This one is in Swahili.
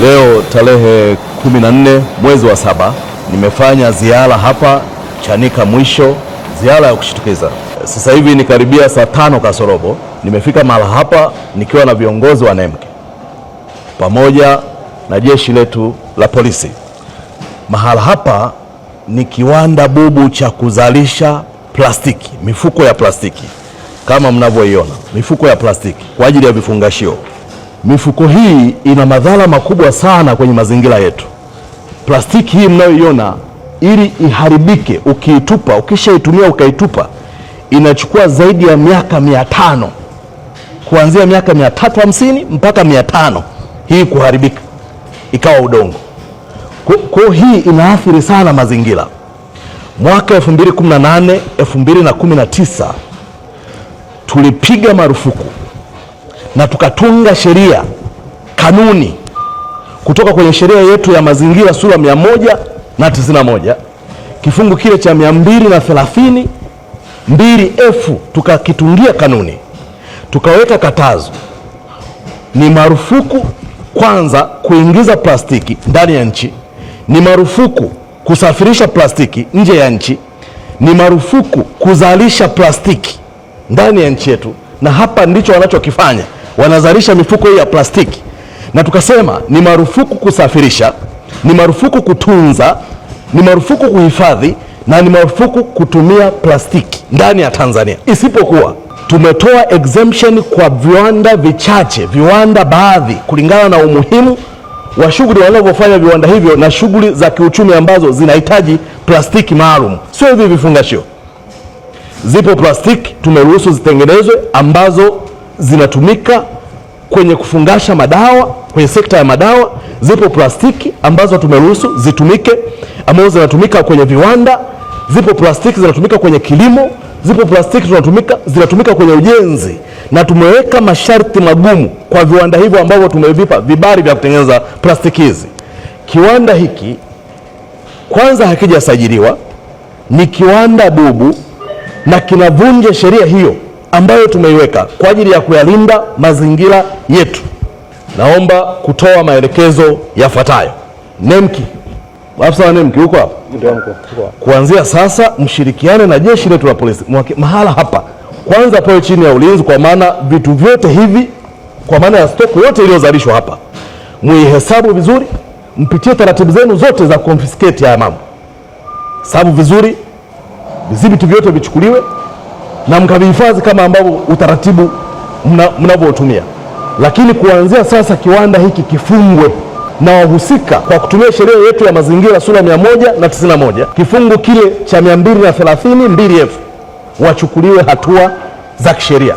Leo tarehe 14 mwezi wa 7 nimefanya ziara hapa Chanika mwisho, ziara ya kushtukiza. Sasa hivi ni karibia saa 5 kasorobo. Nimefika mahali hapa nikiwa na viongozi wa NEMC pamoja na jeshi letu la polisi. Mahali hapa ni kiwanda bubu cha kuzalisha plastiki, mifuko ya plastiki kama mnavyoiona, mifuko ya plastiki kwa ajili ya vifungashio. Mifuko hii ina madhara makubwa sana kwenye mazingira yetu. Plastiki hii mnayoiona, ili iharibike ukiitupa, ukishaitumia ukaitupa, inachukua zaidi ya miaka 500, kuanzia miaka 350 mpaka 500 hii kuharibika ikawa udongo. Kwa hii inaathiri sana mazingira. Mwaka 2018 2019 tulipiga marufuku na tukatunga sheria, kanuni kutoka kwenye sheria yetu ya mazingira sura 191 kifungu kile cha 230 2F, tukakitungia kanuni, tukaweka katazo. Ni marufuku kwanza kuingiza plastiki ndani ya nchi, ni marufuku kusafirisha plastiki nje ya nchi, ni marufuku kuzalisha plastiki ndani ya nchi yetu. Na hapa ndicho wanachokifanya, wanazalisha mifuko hii ya plastiki. Na tukasema ni marufuku kusafirisha, ni marufuku kutunza, ni marufuku kuhifadhi, na ni marufuku kutumia plastiki ndani ya Tanzania, isipokuwa tumetoa exemption kwa viwanda vichache, viwanda baadhi, kulingana na umuhimu wa shughuli wanavyofanya viwanda hivyo na shughuli za kiuchumi ambazo zinahitaji plastiki maalum. Sio hivi vifungashio. Zipo plastiki tumeruhusu zitengenezwe ambazo zinatumika kwenye kufungasha madawa, kwenye sekta ya madawa. Zipo plastiki ambazo tumeruhusu zitumike, ambazo zinatumika kwenye viwanda. Zipo plastiki zinatumika kwenye kilimo. Zipo plastiki zinatumika kwenye ujenzi, na tumeweka masharti magumu kwa viwanda hivyo ambavyo tumevipa vibali vya kutengeneza plastiki hizi. Kiwanda hiki kwanza hakijasajiliwa, ni kiwanda bubu na kinavunja sheria hiyo ambayo tumeiweka kwa ajili ya kuyalinda mazingira yetu. Naomba kutoa maelekezo yafuatayo. NEMC, afisa wa NEMC huko hapa? Kuanzia sasa mshirikiane na jeshi letu la polisi. Mahala hapa kwanza pawe chini ya ulinzi, kwa maana vitu vyote hivi, kwa maana ya stock yote iliyozalishwa hapa, muihesabu vizuri, mpitie taratibu zenu zote za confiscate haya mambo. Hesabu vizuri, vidhibiti vyote vichukuliwe na mkavihifadhi kama ambavyo utaratibu mnavyotumia. Lakini kuanzia sasa kiwanda hiki kifungwe, na wahusika kwa kutumia sheria yetu ya mazingira sura 191 kifungu kile cha 230 2F wachukuliwe hatua za kisheria.